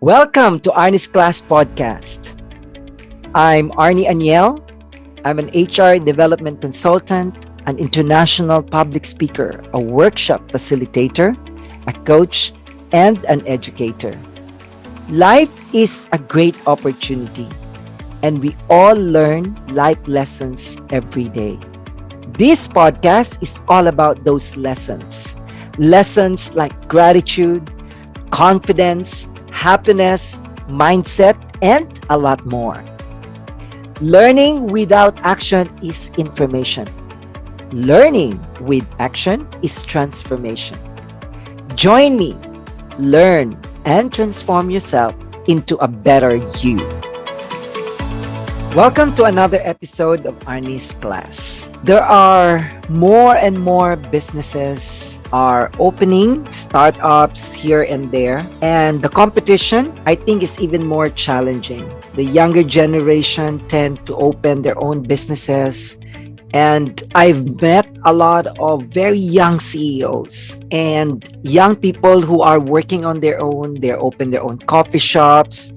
Welcome to Arnie's Class Podcast. I'm Arnie Aniel. I'm an HR development consultant, an international public speaker, a workshop facilitator, a coach, and an educator. Life is a great opportunity, and we all learn life lessons every day. This podcast is all about those lessons. Lessons like gratitude, confidence, happiness, mindset, and a lot more. Learning without action is information. Learning with action is transformation. Join me, learn, and transform yourself into a better you. Welcome to another episode of Arnie's Class. There are more and more businesses are opening startups here and there, and the competition I think is even more challenging. The younger generation tend to open their own businesses, and I've met a lot of very young CEOs and young people who are working on their own. They're open their own coffee shops,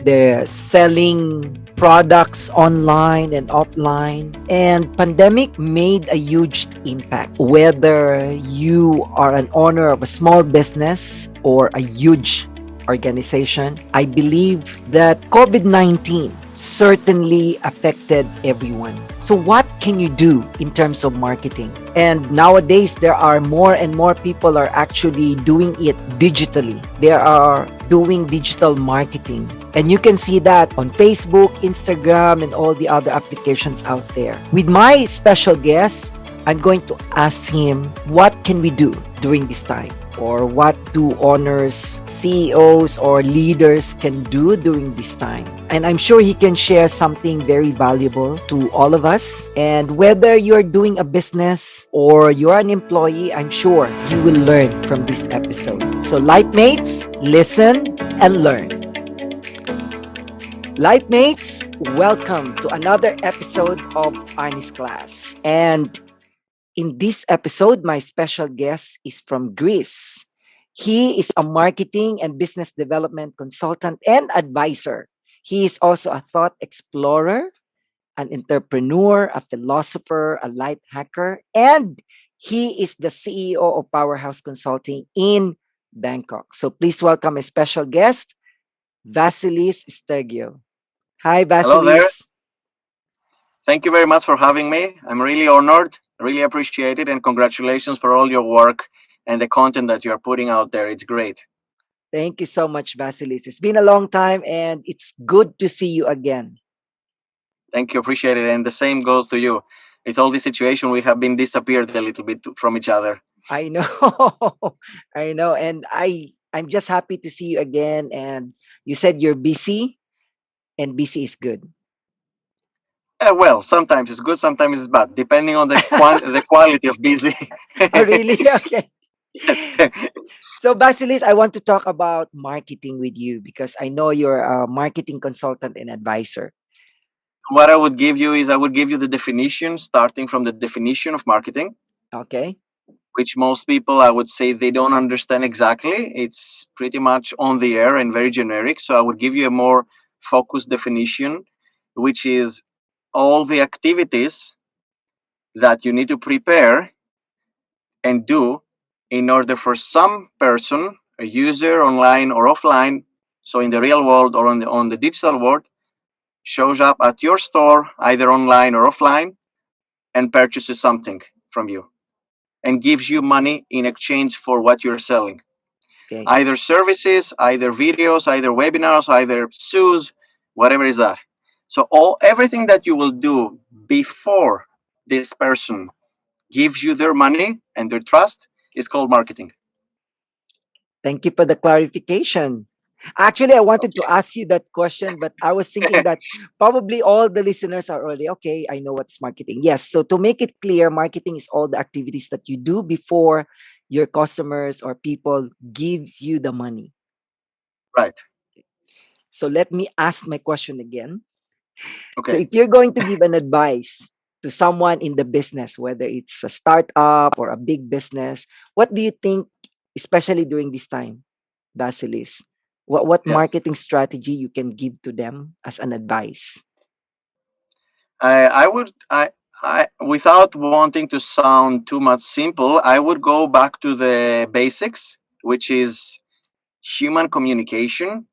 they're selling products online and offline, and pandemic made a huge impact. Whether you are an owner of a small business or a huge organization, I believe that COVID-19 certainly affected everyone. So what can you do in terms of marketing? And nowadays, there are more and more people are actually doing it digitally. They are doing digital marketing. And you can see that on Facebook, Instagram, and all the other applications out there. With my special guest, I'm going to ask him, what can we do during this time? Or what do owners, CEOs, or leaders can do during this time? And I'm sure he can share something very valuable to all of us. And whether you're doing a business or you're an employee, I'm sure you will learn from this episode. So, life mates, listen and learn. Life mates, welcome to another episode of Arnie's Class. And in this episode, my special guest is from Greece. He is a marketing and business development consultant and advisor. He is also a thought explorer, an entrepreneur, a philosopher, a life hacker, and he is the CEO of Powerhouse Consulting in Bangkok. So please welcome a special guest, Vasilis Stergiou. Hi, Hello there. Vasilis. Thank you very much for having me. I'm really honored, really appreciate it, and congratulations for all your work and the content that you are putting out there. It's great. Thank you so much, Vasilis. It's been a long time and it's good to see you again. Thank you, appreciate it. And the same goes to you. With all this situation, we have been disappeared a little bit from each other. I know. I know. And I'm just happy to see you again. And you said you're busy, and busy is good. Well, sometimes it's good, sometimes it's bad, depending on the quality of busy. Oh, really? Okay. Yes. So, Basilis, I want to talk about marketing with you because I know you're a marketing consultant and advisor. What I would give you is I would give you the definition, starting from the definition of marketing, Okay. which most people, I would say, they don't understand exactly. It's pretty much on the air and very generic. So I would give you a more focused definition, which is all the activities that you need to prepare and do in order for some person, a user online or offline, so in the real world or on the digital world, shows up at your store, either online or offline, and purchases something from you and gives you money in exchange for what you're selling. Okay. Either services, either videos, either webinars, either shoes, whatever is that. So everything that you will do before this person gives you their money and their trust is called marketing. Thank you for the clarification. Actually, I wanted to Okay. ask you that question, but I was thinking that probably all the listeners are already okay. I know what's marketing. Yes. So to make it clear, marketing is all the activities that you do before your customers or people gives you the money. Right. So let me ask my question again. So Okay. if you're going to give an advice to someone in the business, whether it's a startup or a big business, what do you think, especially during this time, Basilis? What Yes. marketing strategy you can give to them as an advice? I would I without wanting to sound too much simple, I would go back to the basics, which is human communication,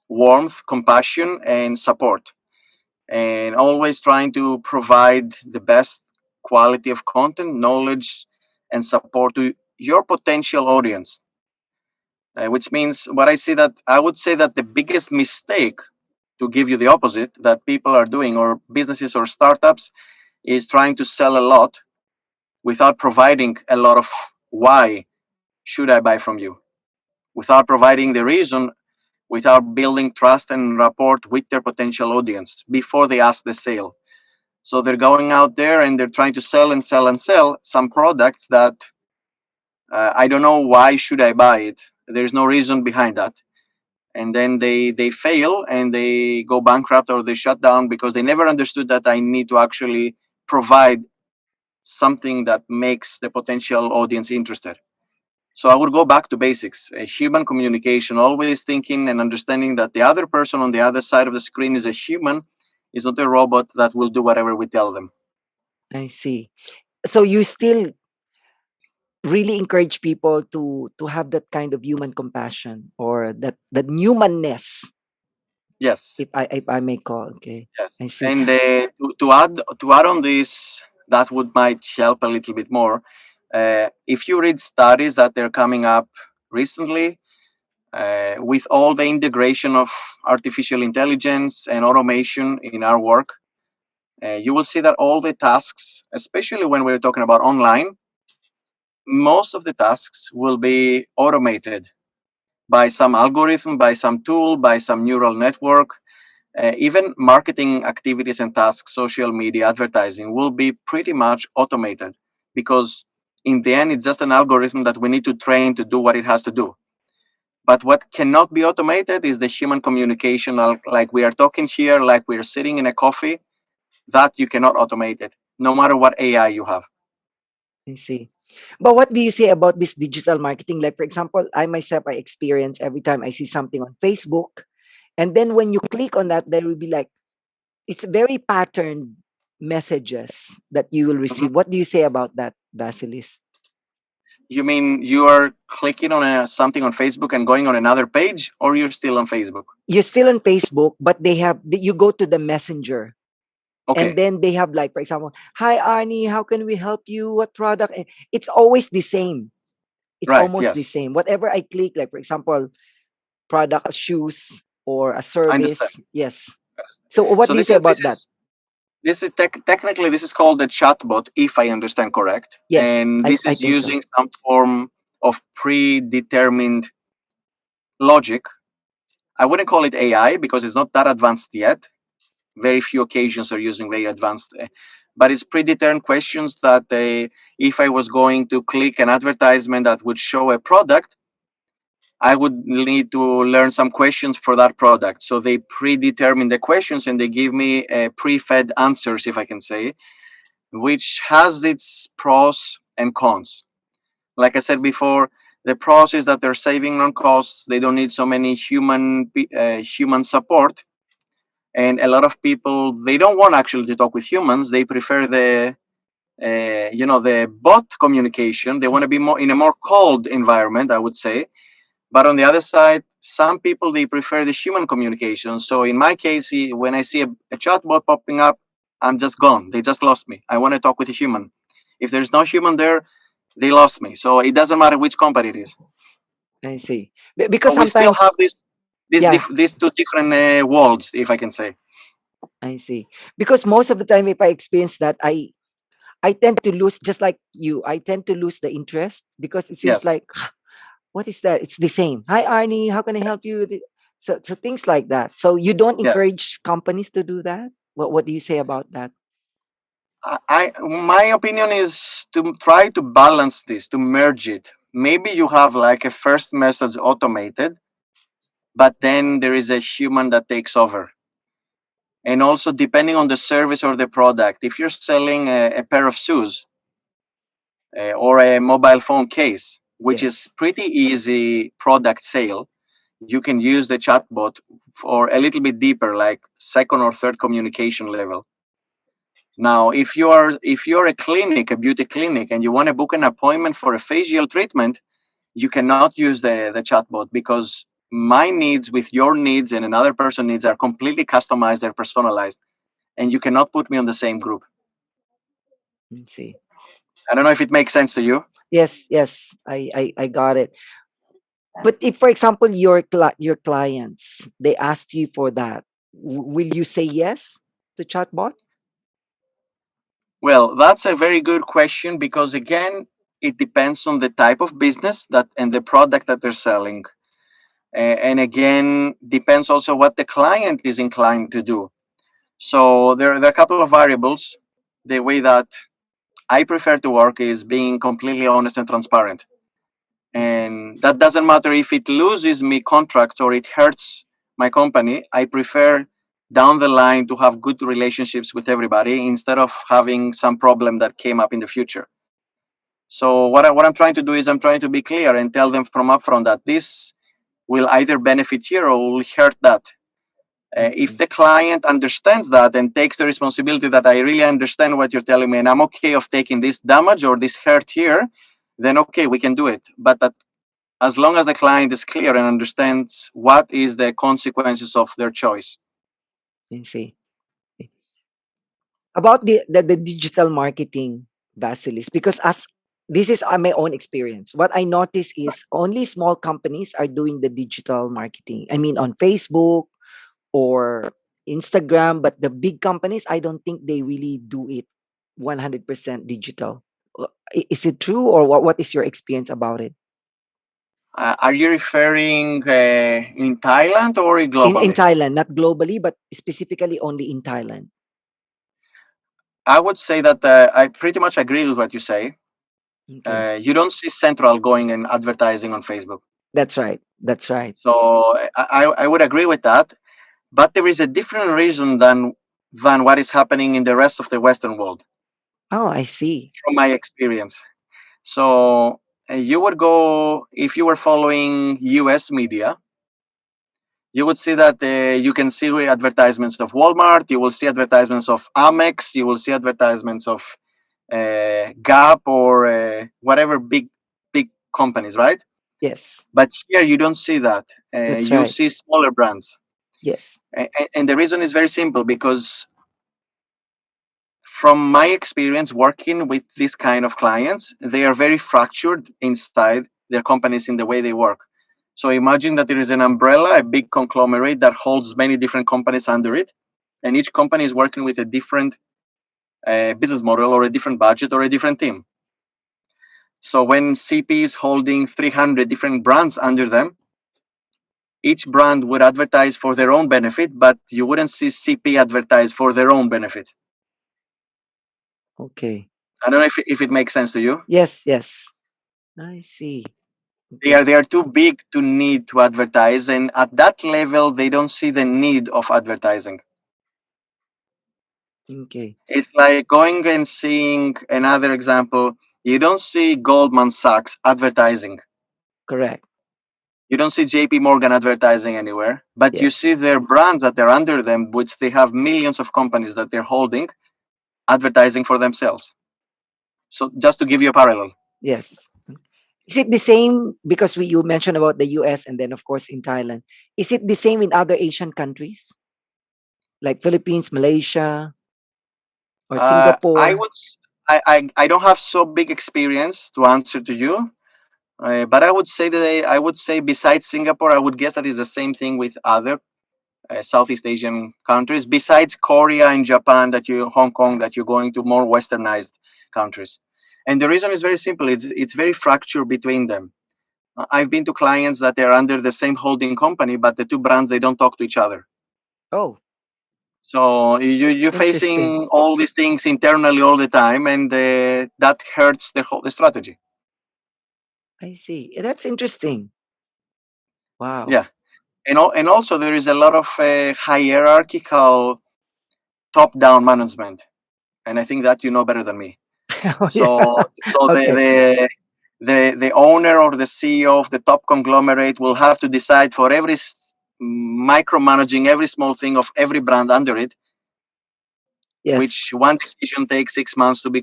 warmth, compassion, and support, and always trying to provide the best quality of content, knowledge, and support to your potential audience. Which means what I see that I would say that the biggest mistake, to give you the opposite, that people are doing, or businesses or startups, is trying to sell a lot without providing a lot of why should I buy from you, without providing the reason, without building trust and rapport with their potential audience before they ask the sale. So they're going out there and they're trying to sell and sell and sell some products that I don't know why should I buy it. There's no reason behind that. And then they fail and they go bankrupt or they shut down because they never understood that I need to actually provide something that makes the potential audience interested. So I would go back to basics, human communication, always thinking and understanding that the other person on the other side of the screen is a human, is not a robot that will do whatever we tell them. I see. So you still really encourage people to have that kind of human compassion, or that humanness, Yes, if I may call. Okay, yes. I see. And to add on this, that would might help a little bit more. If you read studies that they're coming up recently, with all the integration of artificial intelligence and automation in our work, you will see that all the tasks, especially when we're talking about online, most of the tasks will be automated by some algorithm, by some tool, by some neural network. Even marketing activities and tasks, social media, advertising will be pretty much automated because in the end, it's just an algorithm that we need to train to do what it has to do. But what cannot be automated is the human communication, like we are talking here, like we are sitting in a coffee, that you cannot automate it, no matter what AI you have. I see. But what do you say about this digital marketing? Like, for example, I myself, I experience every time I see something on Facebook, and then when you click on that, there will be like, it's very patterned messages that you will Mhm. receive. What do you say about that, Vasilis? You mean you are clicking on something on Facebook and going on another page, or you're still on Facebook? You're still on Facebook, but you go to the messenger, and Okay, then they have, like, for example, hi Arnie, how can we help you? What product? And it's always the same. It's right, almost the yes, same. Whatever I click, like for example, product, shoes, or a I understand. service. Yes. So what So do you this say is about that? technically this is called a chatbot, if I understand correct, Yes, and I, this I is think so. using some form of predetermined logic. I wouldn't call it AI because it's not that advanced yet. Very few occasions are using very advanced, but it's predetermined questions that if I was going to click an advertisement that would show a product, I would need to learn some questions for that product. So they predetermine the questions and they give me pre-fed answers, if I can say, which has its pros and cons. Like I said before, the pros is that they're saving on costs. They don't need so many human support, and a lot of people they don't want actually to talk with humans. They prefer the the bot communication. They want to be more in a more cold environment, I would say. But on the other side, some people they prefer the human communication. So in my case, when I see a chatbot popping up, I'm just gone. They just lost me. I want to talk with a human. If there's no human there, they lost me. So it doesn't matter which company it is. I see. So Because we still sometimes, have yeah, these two different worlds, if I can say. I see. Because most of the time, if I experience that, I tend to lose, just like you. I tend to lose the interest because it seems Yes. like, what is that? It's the same. Hi Arnie, how can I help you? So things like that. So you don't Yes. encourage companies to do that. What do you say about that? My opinion is to try to balance this, to merge it. Maybe you have like a first message automated, but then there is a human that takes over. And also depending on the service or the product, if you're selling a pair of shoes or a mobile phone case, which is Yes. pretty easy product sale, you can use the chatbot for a little bit deeper, like second or third communication level. Now, if you're a clinic, a beauty clinic, and you want to book an appointment for a facial treatment, you cannot use the chatbot, because my needs with your needs and another person's needs are completely customized, they're personalized, and you cannot put me on the same group. Let's see. I don't know if it makes sense to you. Yes, yes, I got it. But if, for example, your clients they asked you for that, will you say yes to chatbot? Well, that's a very good question, because again, it depends on the type of business that and the product that they're selling. And again, depends also what the client is inclined to do. So there are a couple of variables. The way that I prefer to work is being completely honest and transparent. Okay. And that doesn't matter if it loses me contracts or it hurts my company. I prefer down the line to have good relationships with everybody instead of having some problem that came up in the future. So what I'm trying to do is I'm trying to be clear and tell them from upfront that this will either benefit here or will hurt that. If Okay. the client understands that and takes the responsibility that I really understand what you're telling me and I'm okay of taking this damage or this hurt here, then okay, we can do it. But that, as long as the client is clear and understands what is the consequences of their choice. I see. About the digital marketing, Vasilis, because as this is my own experience, what I notice is only small companies are doing the digital marketing. I mean, on Facebook or Instagram, but the big companies, I don't think they really do it 100% digital. Is it true, or what is your experience about it? Are you referring in Thailand or In globally? Thailand, not globally, but specifically only in Thailand. I would say that I pretty much agree with what you say. Okay. You don't see Central going and advertising on Facebook. That's right. That's right. So I would agree with that. But there is a different reason than what is happening in the rest of the Western world, Oh, I see. from my experience. So you would go, if you were following US media, you would see that you can see advertisements of Walmart, you will see advertisements of Amex, you will see advertisements of Gap or whatever big companies, right? Yes. But here you don't see that. That's You right. see smaller brands, Yes. and the reason is very simple, because from my experience working with this kind of clients, they are very fractured inside their companies in the way they work. So imagine that there is an umbrella, a big conglomerate that holds many different companies under it, and each company is working with a different business model or a different budget or a different team. So when CP is holding 300 different brands under them, each brand would advertise for their own benefit, but you wouldn't see CP advertise for their own benefit. Okay. I don't know if it makes sense to you. Yes. Yes. I see. They Okay. are they are too big to need to advertise, and at that level, they don't see the need of advertising. Okay. It's like going and seeing another example. You don't see Goldman Sachs advertising. Correct. You don't see JP Morgan advertising anywhere, but you Yes. see their brands that are under them, which they have millions of companies that they're holding, advertising for themselves. So just to give you a parallel. Yes. Is it the same because you mentioned about the US and then of course in Thailand? Is it the same in other Asian countries like Philippines, Malaysia, or I Singapore? would I don't have so big experience to answer to you, but I would say that I would say besides Singapore, I would guess that is the same thing with other Southeast Asian countries. Besides Korea and Japan, Hong Kong, that you're going to more westernized countries, and the reason is very simple. It's very fractured between them. I've been to clients that they're under the same holding company, but the two brands they don't talk to each other. Oh, So you're interesting. facing all these things internally all the time, and that hurts the strategy. I see. That's interesting. Wow. Yeah, and also there is a lot of hierarchical top-down management, and I think that you know better than me. Oh, yeah. So Okay. The owner or the CEO of the top conglomerate will have to decide for every micromanaging every small thing of every brand under it, Yes. which one decision takes 6 months to be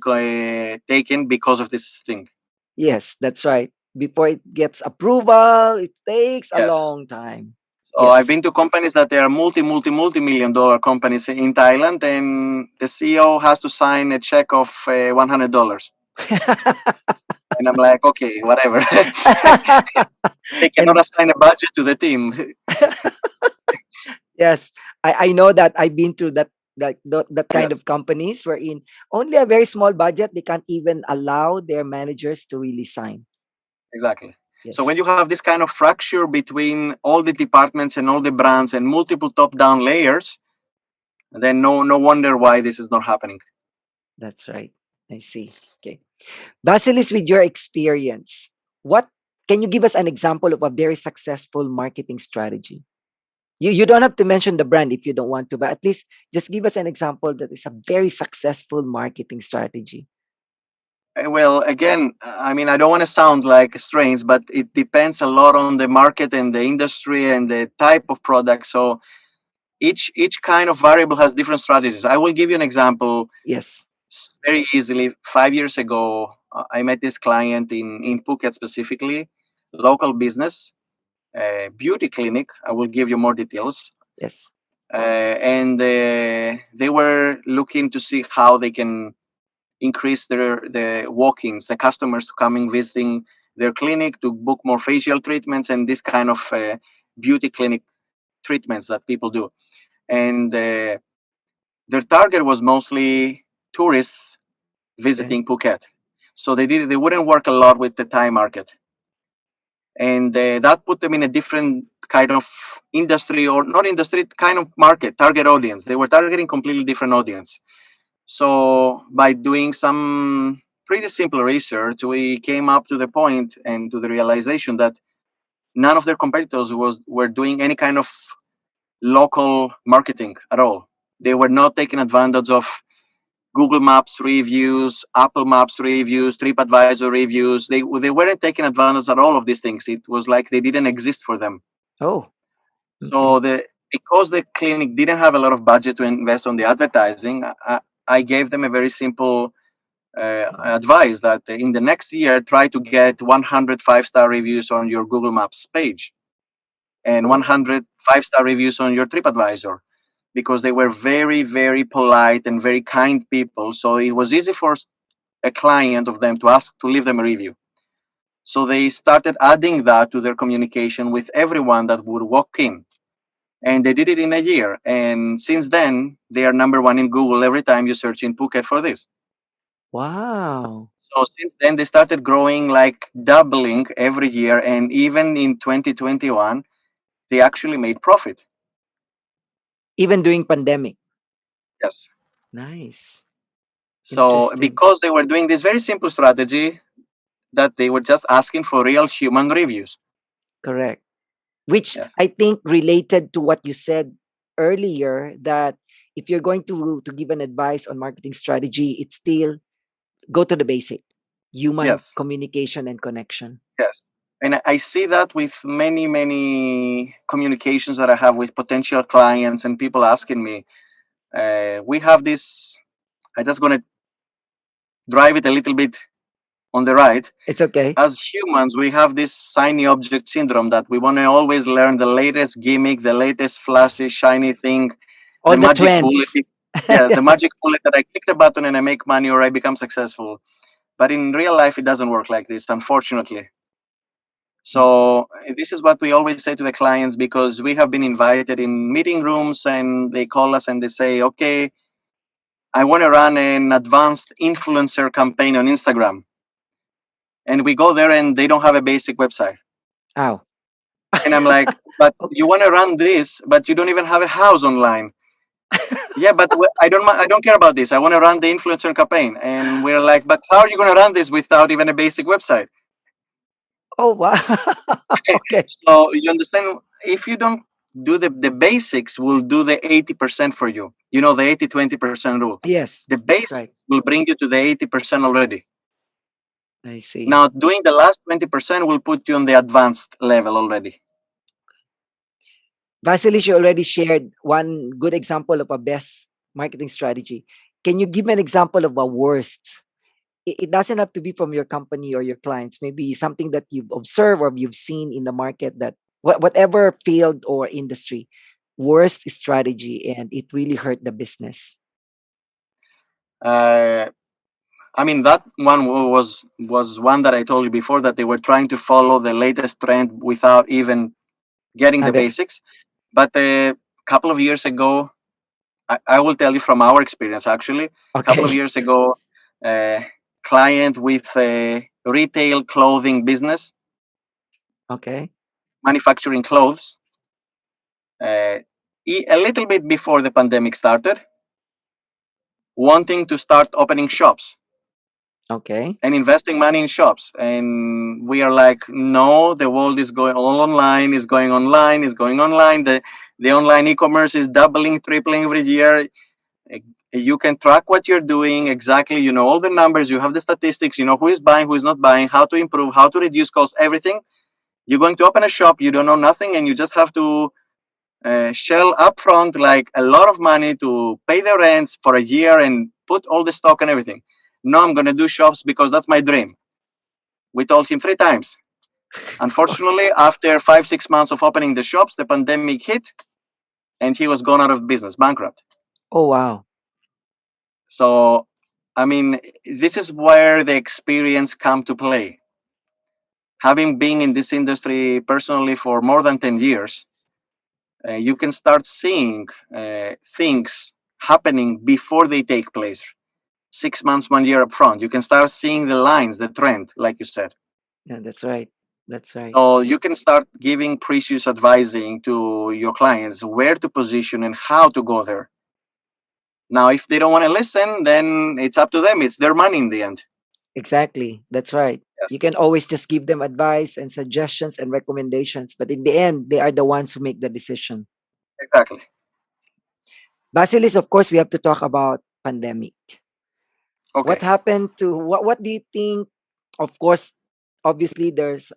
taken because of this thing. Yes, that's right. Before it gets approval, it takes a Yes. long time. So I've Yes. been to companies that they are multi-million dollar companies in Thailand, and the CEO has to sign a check of $100. And I'm like, okay, whatever. They cannot And assign a budget to the team. yes, I know that I've been to that kind Yes, of companies wherein only a very small budget they can't even allow their managers to really sign. exactly. So when Yes, you have this kind of fracture between all the departments and all the brands and multiple top-down layers, then no wonder why this is not happening. that's right. I see. Okay. Basilis, with your experience, what can you give us an example of a very successful marketing strategy? You don't have to mention the brand if you don't want to, but at least just give us an example that is a very successful marketing strategy. Well, again, I mean, I don't want to sound like strange, but it depends a lot on the market and the industry and the type of product. So each kind of variable has different strategies. I will give you an example Yes. very easily. 5 years ago, I met this client in Phuket specifically, local business, beauty clinic. I will give you more details. Yes. And they were looking to see how they can increase the walk-ins, the customers coming visiting their clinic to book more facial treatments and this kind of beauty clinic treatments that people do. And their target was mostly tourists Okay. visiting Phuket. So they wouldn't work a lot with the Thai market, and that put them in a different kind of industry, or not industry, kind of market target audience. They were targeting completely different audience. So by doing some pretty simple research, we came up to the point and to the realization that none of their competitors were doing any kind of local marketing at all. They were not taking advantage of Google Maps reviews, Apple Maps reviews, TripAdvisor reviews. They weren't taking advantage at all of these things. It was like they didn't exist for them. Oh, okay. So because the clinic didn't have a lot of budget to invest on the advertising, I gave them a very simple advice that in the next year try to get 100 5-star reviews on your Google Maps page and Oh, 100 5-star reviews on your TripAdvisor, because they were very, very polite and very kind people. So it was easy for a client of them to ask to leave them a review. So they started adding that to their communication with everyone that would walk in. And they did it in a year. And since then, they are number one in Google every time you search in Phuket for this. wow. So since then, they started growing, like doubling every year. And even in 2021, they actually made profit. Even during pandemic. Yes. Nice. So Interesting. because they were doing this very simple strategy, that they were just asking for real human reviews. Correct. Which Yes. I think related to what you said earlier that if you're going to give an advice on marketing strategy, it's still go to the basic, human Yes. communication and connection. Yes. And I see that with many communications that I have with potential clients and people asking me, we have this, I just going to drive it a little bit on the right. It's okay. As humans, we have this shiny object syndrome that we want to always learn the latest gimmick, the latest flashy, shiny thing, the All the magic bullet. trends. Yes, the magic bullet that I click the button and I make money or I become successful. But in real life, it doesn't work like this, unfortunately. So this is what we always say to the clients, because we have been invited in meeting rooms and they call us and they say, okay, I want to run an advanced influencer campaign on Instagram. And we go there and they don't have a basic website. Ow. And I'm like, but you want to run this, but you don't even have a house online. Yeah, but I don't care about this. I want to run the influencer campaign. And we're like, but how are you going to run this without even a basic website? Oh wow. Okay. So you understand, if you don't do the basics, will do the 80% for you. You know, the 80-20% rule. Yes, The that's basics right. will bring you to the 80% already. I see. Now, doing the last 20% will put you on the advanced level already. Vasilis, you already shared one good example of a best marketing strategy. Can you give me an example of a worst? It doesn't have to be from your company or your clients. Maybe something that you've observed or you've seen in the market that whatever field or industry, worst strategy and it really hurt the business. Uh, I mean, that one was one that I told you before, that they were trying to follow the latest trend without even getting the Have it. basics. But a couple of years ago, I will tell you from our experience actually. A couple of Okay. years ago, a client with a retail clothing business, Okay. manufacturing clothes, uh, a little bit before the pandemic started, wanting to start opening shops Okay. and investing money in shops. And we are like, no, the world is going all online, is going online, is going online. The online e-commerce is doubling, tripling every year. You can track what you're doing exactly. You know all the numbers, you have the statistics, you know who is buying, who is not buying, how to improve, how to reduce costs, everything. You're going to open a shop, you don't know nothing, and you just have to shell upfront like a lot of money to pay the rents for a year and put all the stock and everything. No, I'm going to do shops because that's my dream. We told him 3 times. Unfortunately, after 5 6 months of opening the shops, the pandemic hit and he was gone out of business, bankrupt. Oh wow. So I mean, this is where the experience come to play. Having been in this industry personally for more than 10 years, you can start seeing things happening before they take place. 6 months, 1 year up front, you can start seeing the lines, the trend, like you said. Yeah, that's right. That's right. So you can start giving precious advising to your clients where to position and how to go there. Now, if they don't want to listen, then it's up to them. It's their money in the end. Exactly. That's right. You Yes, can always just give them advice and suggestions and recommendations, but in the end, they are the ones who make the decision. exactly. Basilis, of course, we have to talk about pandemic. What Okay. happened to what do you think? Of course, obviously there's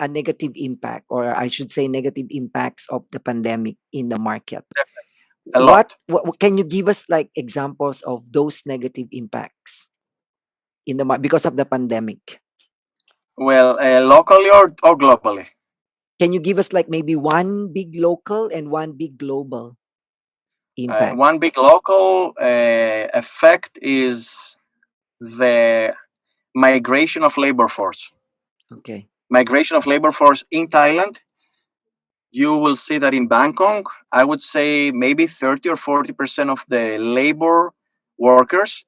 a negative impact, or I should say negative impacts of the pandemic in the market. A What, lot. what can you give us like examples of those negative impacts in the because of the pandemic? Well, locally or globally. Can you give us like maybe one big local and one big global impact? One big local effect is the migration of labor force. Okay. Migration of labor force in Thailand. You will see that in Bangkok, I would say maybe 30 or 40% of the labor workers,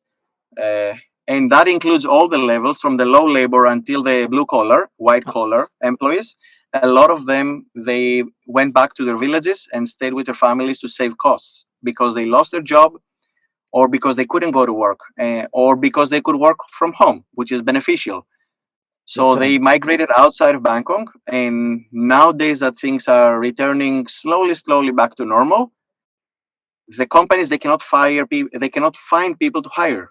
uh, and that includes all the levels from the low labor until the blue collar, white Uh, collar employees. A lot of them, they went back to their villages and stayed with their families to save costs because they lost their job, or because they couldn't go to work, or because they could work from home, which is beneficial. that's So right. they migrated outside of Bangkok, and nowadays that things are returning slowly, slowly back to normal. The companies, they cannot fire people, they cannot find people to hire,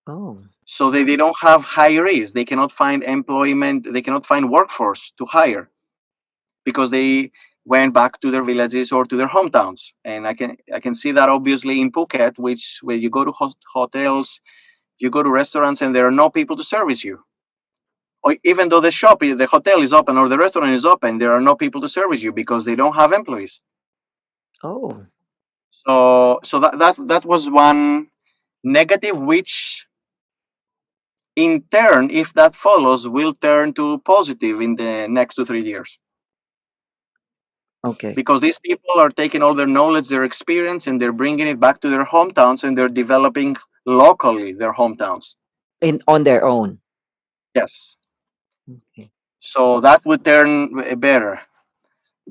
Oh, so they don't have hirees. They cannot find employment. They cannot find workforce to hire because they went back to their villages or to their hometowns. And I can see that obviously in Phuket, which where you go to hotels, you go to restaurants, and there are no people to service you. Or even though the hotel is open or the restaurant is open, there are no people to service you because they don't have employees. oh, So that was one negative, which in turn, if that follows, will turn to positive in the next 2 3 years, okay. because these people are taking all their knowledge, their experience, and they're bringing it back to their hometowns, and they're developing locally their hometowns. In on their own. Yes. Okay. So that would turn better.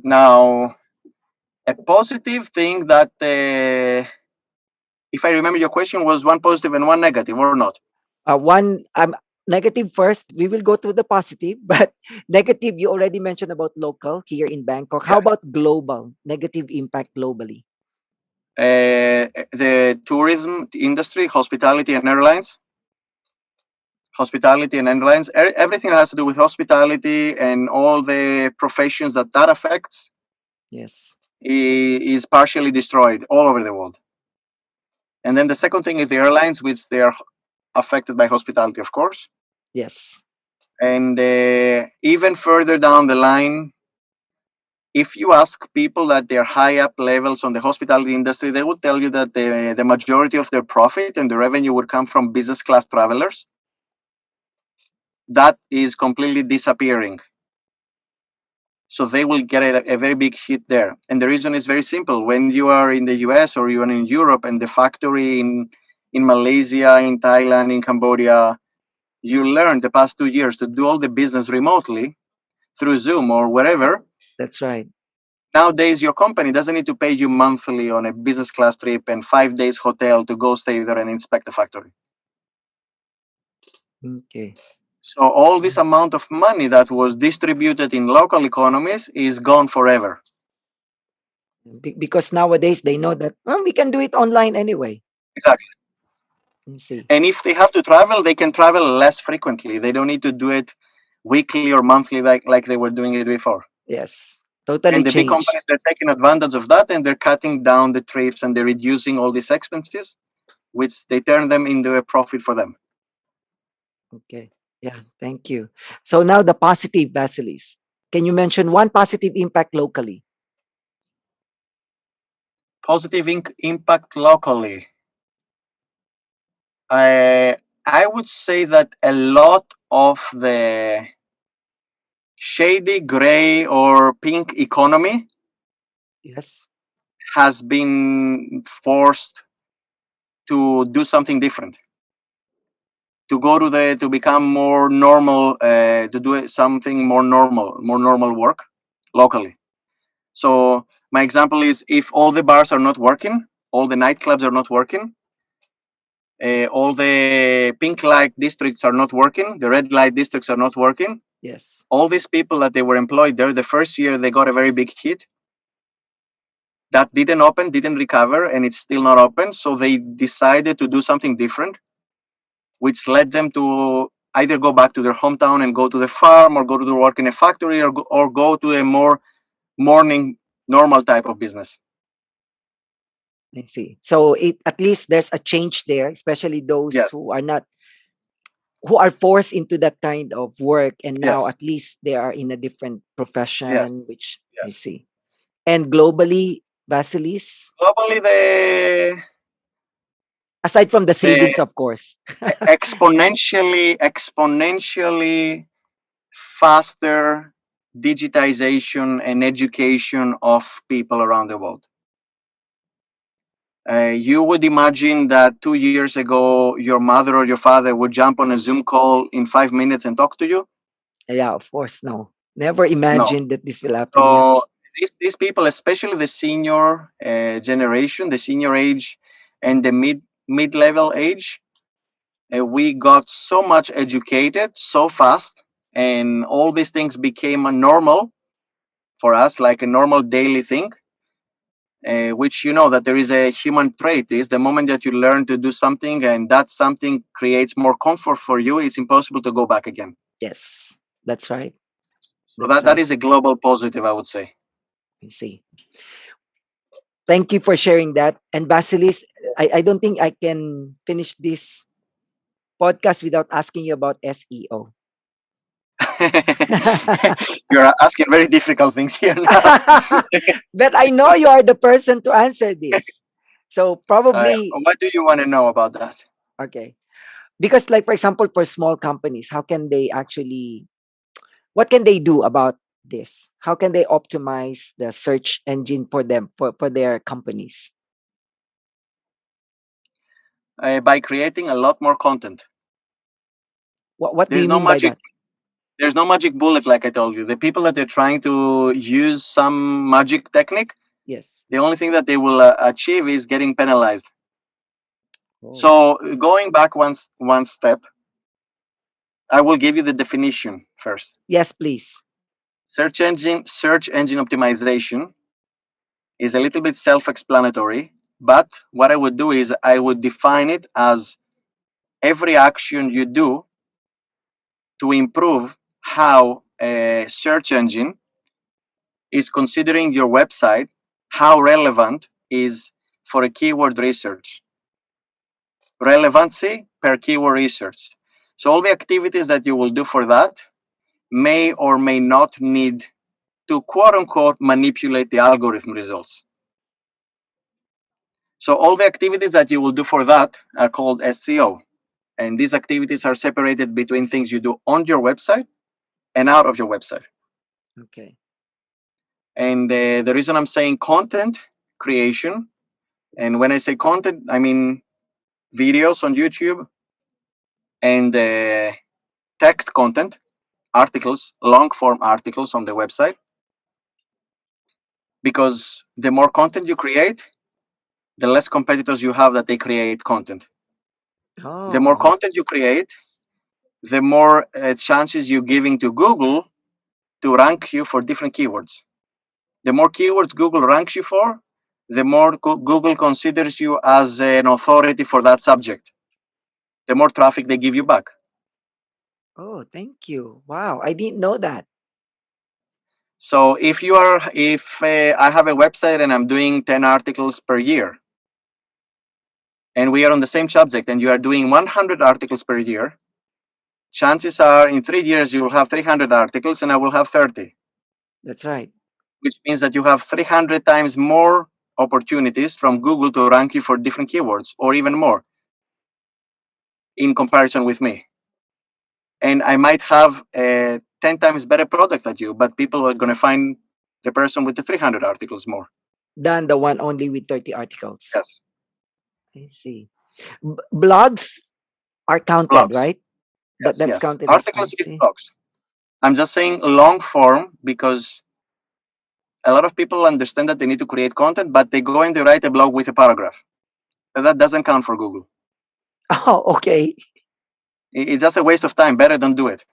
Now, a positive thing that, if I remember, your question was one positive and one negative, or not? One negative first. We will go to the positive, but negative. You already mentioned about local here in Bangkok. How Yeah. about global negative impact globally? The tourism industry, hospitality, and airlines. hospitality and airlines, everything that has to do with hospitality and all the professions that that affects Yes. is partially destroyed all over the world. And then the second thing is the airlines, which they are affected by hospitality, of course. Yes. And even further down the line, if you ask people that they're high up levels on the hospitality industry, they would tell you that the majority of their profit and the revenue would come from business class travelers. That is completely disappearing. So they will get a very big hit there. And the reason is very simple. When you are in the US or you are in Europe and the factory in Malaysia, in Thailand, in Cambodia, you learned the past 2 years to do all the business remotely through Zoom or wherever. That's right. Nowadays, your company doesn't need to pay you monthly on a business class trip and 5 days hotel to go stay there and inspect the factory. Okay. So all this amount of money that was distributed in local economies is gone forever. Because nowadays they know that, well, we can do it online anyway. Exactly. You see. And if they have to travel, they can travel less frequently. They don't need to do it weekly or monthly like they were doing it before. Yes. Totally And the big change. companies, they're taking advantage of that and they're cutting down the trips and they're reducing all these expenses, which they turn them into a profit for them. Okay. Yeah. Thank you. So now the positive, Vasilis. Can you mention one positive impact locally? Positive impact locally. I would say that a lot of the shady gray or pink economy Yes. has been forced to do something different, to go to the to become more normal, to do something more normal work locally. So my example is, if all the bars are not working, all the nightclubs are not working, all the pink light districts are not working, the red light districts are not working, Yes. all these people that they were employed there, the first year they got a very big hit. That didn't open, didn't recover, and it's still not open. So they decided to do something different, which led them to either go back to their hometown and go to the farm, or go to work in a factory, or go to a more morning normal type of business. I see. So it at least there's a change there, especially those Yes, who are forced into that kind of work, and now yes, at least they are in a different yes, profession, which I yes. see. And globally, Vasilis, Globally, aside from the the savings, of course. exponentially faster digitization and education of people around the world. You would imagine that 2 years ago, your mother or your father would jump on a Zoom call in 5 minutes and talk to you? Yeah, of course, no. Never No. imagined that this will happen. So Yes. these people, especially the senior generation, the senior age, and the mid level age, we got so much educated so fast, and all these things became a normal for us, like a normal daily thing. Which, you know, that there is a human trait, is the moment that you learn to do something and that something creates more comfort for you, it's impossible to go back again. Yes. That's right. So That's that right. is a global positive, I would say. I see. Thank you for sharing that. And Basilis, I don't think I can finish this podcast without asking you about SEO. You're asking very difficult things here now. But I know you are the person to answer this. So probably, What do you want to know about that? okay. Because, like, for example, for small companies, how can they actually, what can they do about this? How can they optimize the search engine for them, for their companies? By creating a lot more content. What do There's you no mean by magic. that? There's no magic bullet, like I told you. The people that they're trying to use some magic technique, Yes. the only thing that they will achieve is getting penalized. Oh. So going back one step, I will give you the definition first. Yes, please. Search engine optimization is a little bit self-explanatory, but what I would do is I would define it as every action you do to improve how a search engine is considering your website, how relevant is for a keyword research, relevancy per keyword research. So all the activities that you will do for that may or may not need to quote unquote manipulate the algorithm results. So all the activities that you will do for that are called SEO. And these activities are separated between things you do on your website and out of your website. Okay. And the reason I'm saying content creation, and when I say content, I mean videos on YouTube and text content, articles, long form articles on the website. Because the more content you create, the less competitors you have that they create content. The more Oh, content you create, the more chances you're giving to Google to rank you for different keywords. The more keywords Google ranks you for, the more Google considers you as an authority for that subject. The more traffic they give you back. oh, thank you. Wow, I didn't know that. So if I have a website and I'm doing 10 articles per year, and we are on the same subject, and you are doing 100 articles per year, chances are in 3 years you will have 300 articles and I will have 30, That's right. which means that you have 300 times more opportunities from Google to rank you for different keywords, or even more in comparison with me. And I might have a 10 times better product than you, but people are going to find the person with the 300 articles more. Than the one only with 30 articles. Yes. I see. Blogs are counted, Blogs. right? Yes, That's yes. counted as I Articles is see. blogs. I'm just saying long form because a lot of people understand that they need to create content, but they go and they write a blog with a paragraph. So that doesn't count for Google. Oh, okay. It's just a waste of time. Better don't do it.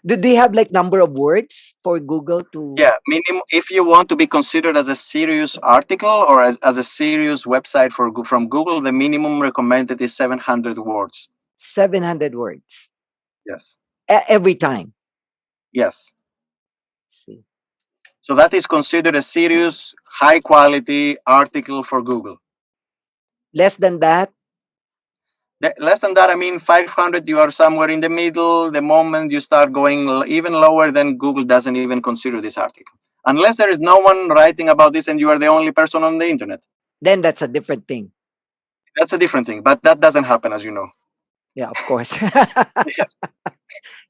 Do they have like number of words for Google to Yeah, minimum. If you want to be considered as a serious article or as a serious website from Google, the minimum recommended is 700 words. 700 words Yes, every time? yes. See. So that is considered a serious, high quality article for Google. Less than that, Less than that, I mean 500, you are somewhere in the middle. The moment you start going even lower, then Google doesn't even consider this article. Unless there is no one writing about this and you are the only person on the internet. then that's a different thing. That's a different thing, but that doesn't happen, as you know. Yeah, of course. Yes.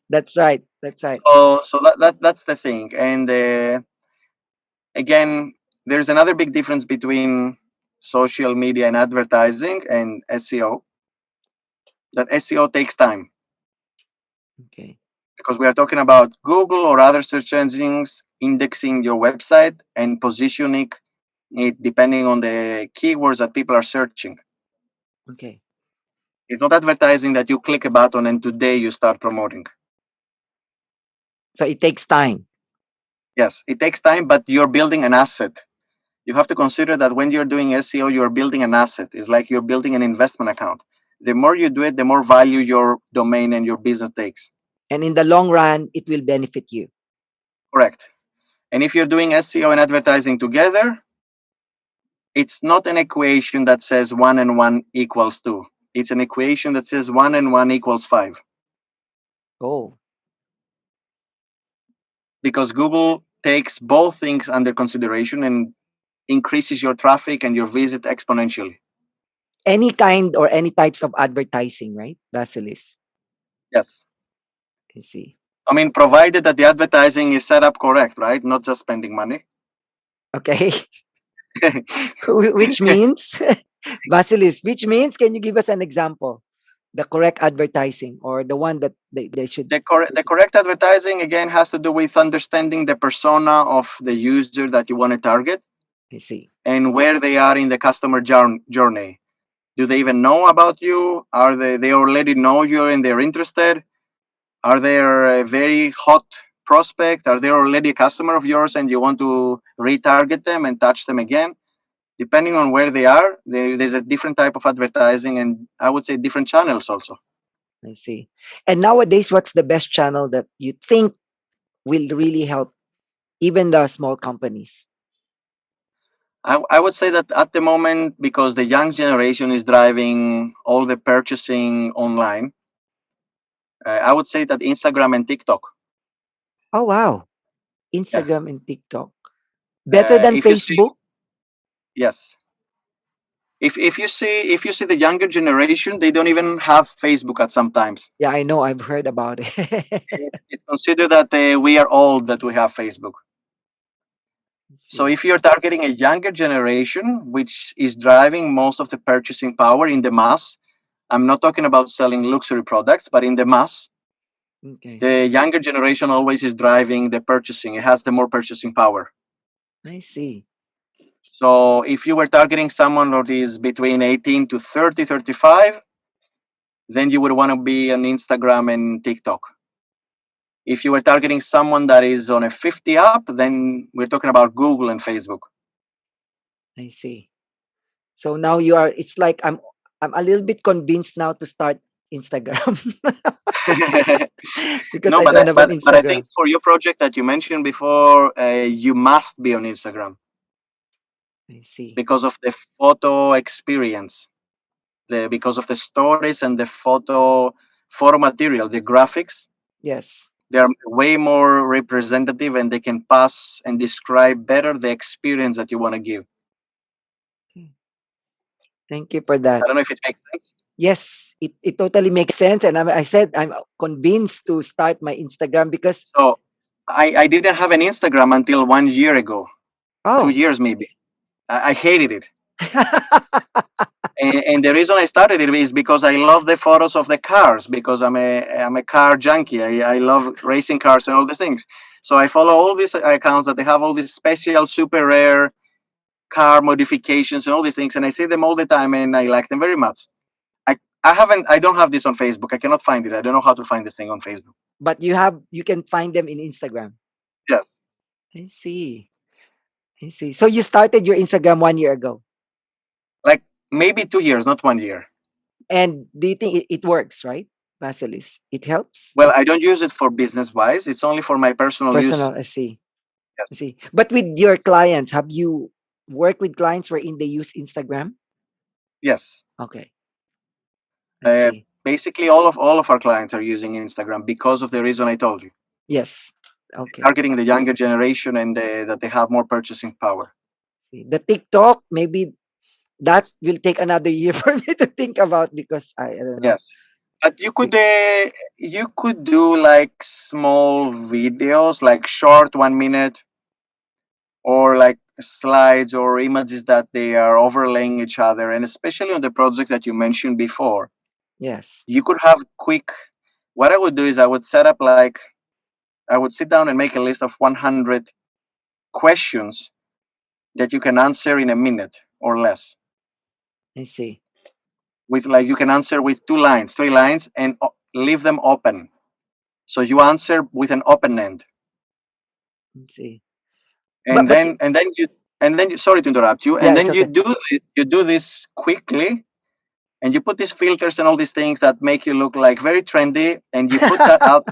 That's right. That's right. So that's the thing. And again, there's another big difference between social media and advertising and SEO. That SEO takes time Okay. because we are talking about Google or other search engines indexing your website and positioning it depending on the keywords that people are searching. Okay. It's not advertising that you click a button and today you start promoting. So it takes time. Yes, it takes time, but you're building an asset. You have to consider that when you're doing SEO, you're building an asset. It's like you're building an investment account. The more you do it, the more value your domain and your business takes. And in the long run, it will benefit you. Correct. And if you're doing SEO and advertising together, it's not an equation that says 1 and 1 equals 2. It's an equation that says 1 and 1 equals 5. Oh, Because Google takes both things under consideration and increases your traffic and your visit exponentially. any kind or any types of advertising, right? Vasilis. Yes. I see. I mean, provided that the advertising is set up correct, right? Not just spending money. Okay. Which means, Vasilis, which means, can you give us an example? The correct advertising or the one that they should. The correct advertising again has to do with understanding the persona of the user that you want to target I see. and where they are in the customer journey. Do they even know about you? Are they already know you and they're interested? Are they a very hot prospect? Are they already a customer of yours and you want to retarget them and touch them again? Depending on where they are, there's a different type of advertising and I would say different channels also. I see. And nowadays, what's the best channel that you think will really help even the small companies? I would say that at the moment, because the young generation is driving all the purchasing online, I would say that Instagram and TikTok. Oh, wow. Yeah. Instagram and TikTok. Better than If you see, Facebook? yes, if you see the younger generation, they don't even have Facebook at sometimes. Yeah, I know. I've heard about it. It's considered that we are old that we have Facebook. Let's So see. if you're targeting a younger generation, which is driving most of the purchasing power in the mass, I'm not talking about selling luxury products, but in the mass, Okay. the younger generation always is driving the purchasing. It has the more purchasing power. I see. So if you were targeting someone that is between 18 to 30, 35, then you would want to be on Instagram and TikTok. If you were targeting someone that is on a 50 up, then we're talking about Google and Facebook. I see. So now you are, it's like I'm a little bit convinced now to start Instagram because No, I but don't have an I think Instagram. for your project that you mentioned before, you must be on Instagram I see. because of the photo experience, because of the stories and the photo material, the graphics. Yes. They are way more representative, and they can pass and describe better the experience that you want to give. Okay. Thank you for that. I don't know if it makes sense. Yes, it totally makes sense. And I said I'm convinced to start my Instagram because, So I didn't have an Instagram until 1 year ago, two oh, years maybe. I hated it. And the reason I started it is because I love the photos of the cars, because I'm a car junkie. I love racing cars and all these things. So I follow all these accounts that they have all these special, super rare car modifications and all these things, and I see them all the time, and I like them very much. I don't have this on Facebook. I cannot find it. I don't know how to find this thing on Facebook. but you can find them in Instagram. Yes, I see. I see. So you started your Instagram 1 year ago. like maybe 2 years, not 1 year. And do you think it works, right, Vasilis? It helps? Well, I don't use it for business wise. It's only for my personal use. Personal, I see. I Yes, see. But with your clients, have you worked with clients wherein they use Instagram? yes. Okay, I see. Basically, all of our clients are using Instagram because of the reason I told you, Yes. Okay. targeting the younger generation, and that they have more purchasing power. See. The TikTok, maybe that will take another year for me to think about because I don't know. Yes, but Tik- you could do like small videos, like short 1 minute, or like slides or images that they are overlaying each other, and especially on the project that you mentioned before, yes. you could have quick. What I would do is I would set up like I would sit down and make a list of 100 questions that you can answer in a minute or less, I see. with like you can answer with 2 lines, 3 lines, and leave them open, so you answer with an open end. I see. and But then and then you and then you, sorry to interrupt you, yeah, and it's then okay. you do this quickly, and you put these filters and all these things that make you look like very trendy, and you put that out,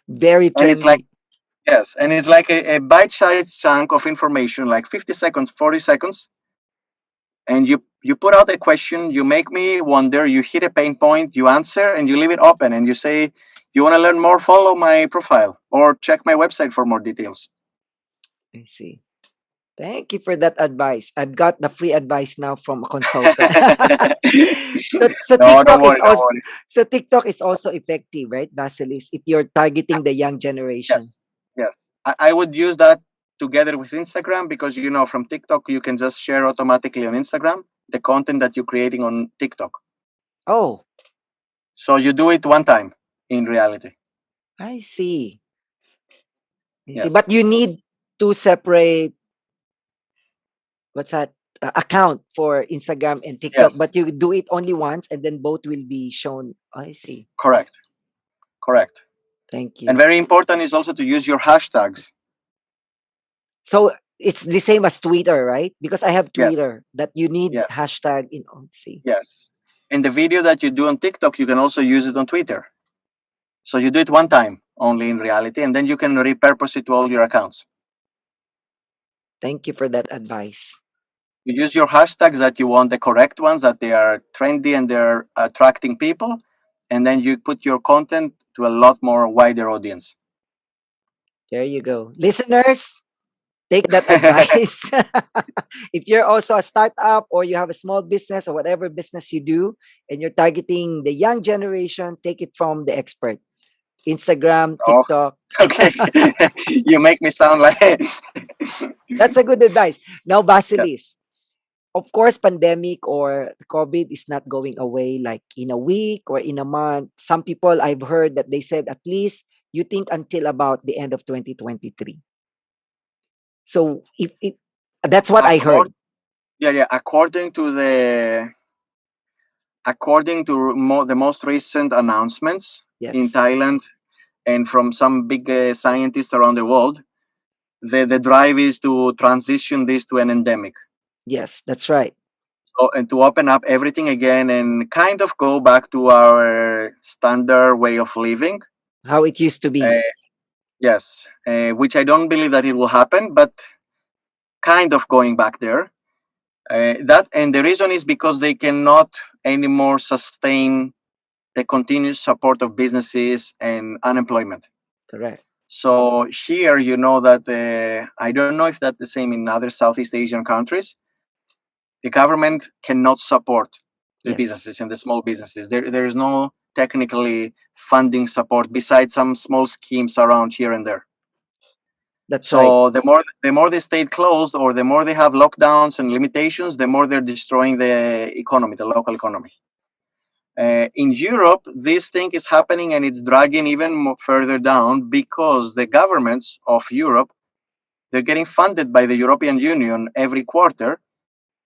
Very and it's like, trendy. yes, and it's like a bite-sized chunk of information, like 50 seconds, 40 seconds, and you put out a question, you make me wonder, you hit a pain point, you answer, and you leave it open, and you say, you want to learn more, follow my profile or check my website for more details. I see. Thank you for that advice. I've got the free advice now from a consultant. So No, don't TikTok worry, is don't also worry. effective, right, Basilis? If you're targeting the young generation. Yes, yes. I would use that together with Instagram, because from TikTok you can just share automatically on Instagram the content that you're creating on TikTok. Oh, So you do it one time in reality. I see. I see. Yes, But you need two separate, what's that, account for Instagram and TikTok, yes, but you do it only once and then both will be shown. I see. correct, correct. Thank And you. very important is also to use your hashtags. So it's the same as Twitter, right? Because I have Yes, Twitter that you need yes, hashtag in. Oh, see. yes. And the video that you do on TikTok, you can also use it on Twitter. So you do it one time only in reality, and then you can repurpose it to all your accounts. Thank you for that advice. You use your hashtags that you want the correct ones, that they are trendy and they're attracting people, and then you put your content to a lot more wider audience. There you go. Listeners, take that advice. If you're also a startup or you have a small business or whatever business you do and you're targeting the young generation, take it from the expert. Instagram, Oh, TikTok. okay. You make me sound like That's a good advice. Now, yeah. Vasilis, of course, pandemic or COVID is not going away like in a week or in a month. Some people I've heard that they said at least you think until about the end of 2023. So if that's what I Accord, heard. yeah, yeah. According to the most recent announcements in Yes. Thailand and from some big scientists around the world, the drive is to transition this to an endemic. Yes, that's right. So, and to open up everything again and kind of go back to our standard way of living. How it used to Uh, be. yes, which I don't believe that it will happen, but kind of going back there. That and the reason is because they cannot anymore sustain the continuous support of businesses and unemployment. Correct. So here, you know that I don't know if that's the same in other Southeast Asian countries. The government cannot support the Yes, businesses and the small businesses. There is no technically funding support besides some small schemes around here and there. that's right. So the more they stay closed or the more they have lockdowns and limitations, the more they're destroying the economy, the local economy. In Europe, this thing is happening and it's dragging even further down because the governments of Europe, they're getting funded by the European Union every quarter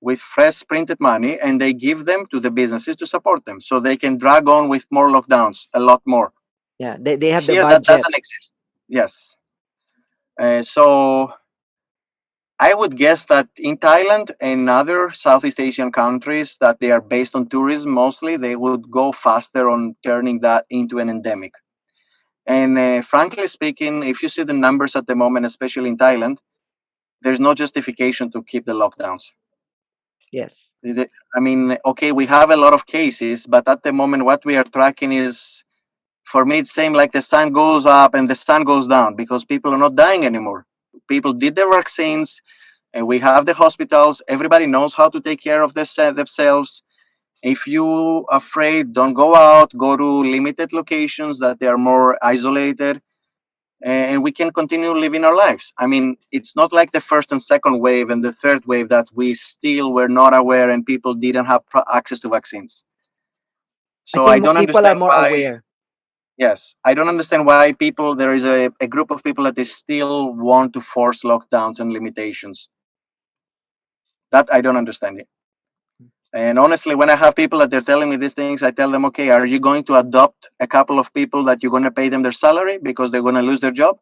with fresh printed money, and they give them to the businesses to support them so they can drag on with more lockdowns a lot more. Yeah, they have the Here that budget. doesn't exist. Yes. So I would guess that in Thailand and other Southeast Asian countries that they are based on tourism mostly, they would go faster on turning that into an endemic. And frankly speaking, if you see the numbers at the moment, especially in Thailand, there's no justification to keep the lockdowns. Yes, I mean, okay, we have a lot of cases, but at the moment, what we are tracking is, for me, it's same like the sun goes up and the sun goes down because people are not dying anymore. People did their vaccines, and we have the hospitals. Everybody knows how to take care of themselves. If you afraid, don't go out. Go to limited locations that they are more isolated, and we can continue living our lives. I mean, it's not like the first and second wave and the third wave that we still were not aware and people didn't have access to vaccines. I So I think don't people are understand more why. aware. Yes, I don't understand why people. There is a group of people that they still want to force lockdowns and limitations. That I don't understand it. And honestly, when I have people that they're telling me these things, I tell them, okay, are you going to adopt a couple of people that you're going to pay them their salary because they're going to lose their job?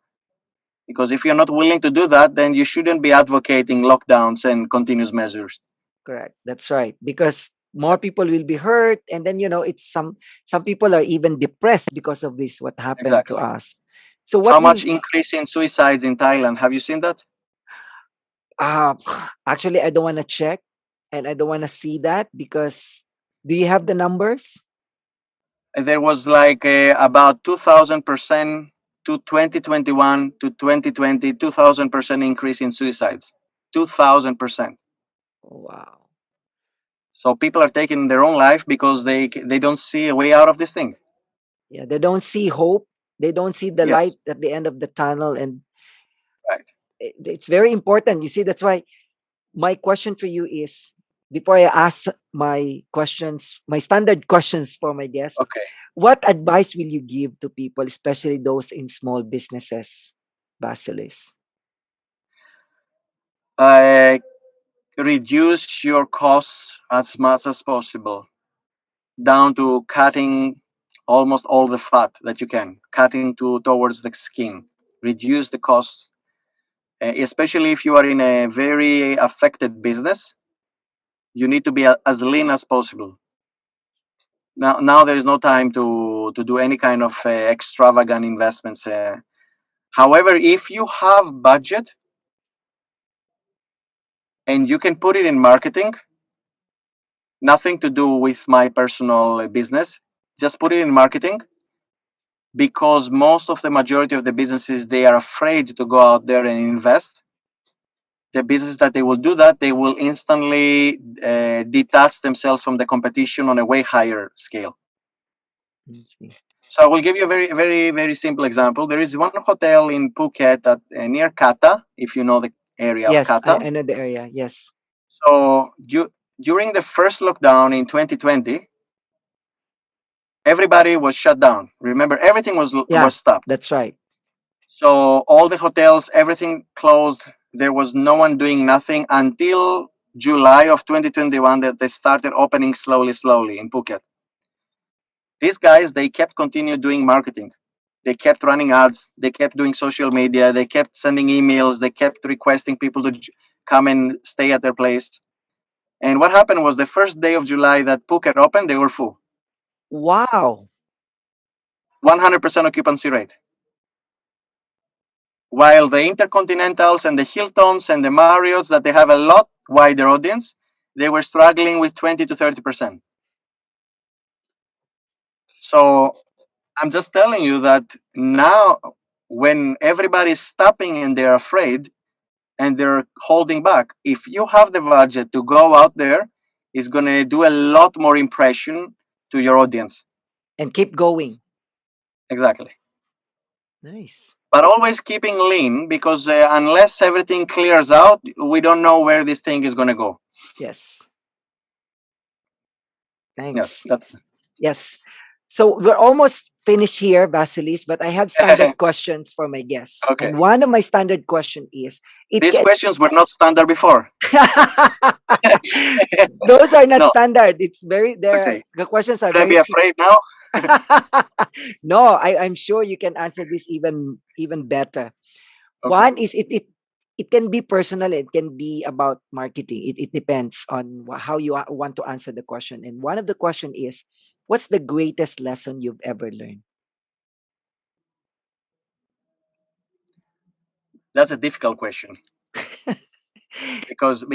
Because if you're not willing to do that, then you shouldn't be advocating lockdowns and continuous measures. Correct. That's right. Because more people will be hurt, and then it's some people are even depressed because of this. What happened to Exactly. us? So How what much we increase in suicides in Thailand? Have you seen that? uh actually I don't want to check, and I don't want to see that because do you have the numbers? There was like about 2,000% to 2021 to 2020, 2,000% increase in suicides. 2,000%. Oh, wow. So people are taking their own life because they don't see a way out of this thing. Yeah, they don't see hope. They don't see the light Yes, at the end of the tunnel, and right. it's very important. You see, that's why my question for you is before I ask my questions, my standard questions for my guest, Okay. what advice will you give to people, especially those in small businesses, Basilis? Uh, Reduce your costs as much as possible, down to cutting almost all the fat that you can, cutting towards the skin. Reduce the costs, especially if you are in a very affected business. You need to be as lean as possible. Now there is no time to do any kind of extravagant investments. However, if you have budget and you can put it in marketing, nothing to do with my personal business, just put it in marketing, because most of the majority of the businesses, they are afraid to go out there and invest. The business that they will do that, they will instantly detach themselves from the competition on a way higher scale. Let's see. So I will give you a very simple example. There is one hotel in Phuket at near Kata, if you know the area of Yes, Kata. I know the area. Yes. So during the first lockdown in 2020, everybody was shut down. Remember, everything Yeah, was stopped. that's right. So all the hotels, everything closed. There was no one doing nothing until July of 2021 that they started opening slowly in Phuket. These guys, they kept continue doing marketing. They kept running ads. They kept doing social media. They kept sending emails. They kept requesting people to come and stay at their place. And what happened was the first day of July that Phuket opened, they were full. Wow. 100% occupancy rate. While the Intercontinentals and the Hiltons and the Marriotts, that they have a lot wider audience, they were struggling with 20 to 30%. So I'm just telling you that now, when everybody's stopping and they're afraid and they're holding back, if you have the budget to go out there, it's going to do a lot more impression to your audience. And keep going. Exactly. Nice. But always keeping lean, because unless everything clears out, we don't know where this thing is going to go. Yes. Yes, Thanks. that's Yes. So we're almost finished here, Vasilis, but I have standard questions for my guests. okay. And one of my standard question is it These can questions were not standard before. those are not No, standard. It's very there okay. the questions are Should I very be afraid now? no, I'm sure you can answer this even better. Okay. One is it can be personal, it can be about marketing. It depends on how you want to answer the question. And one of the question is, what's the greatest lesson you've ever learned? That's a difficult question, because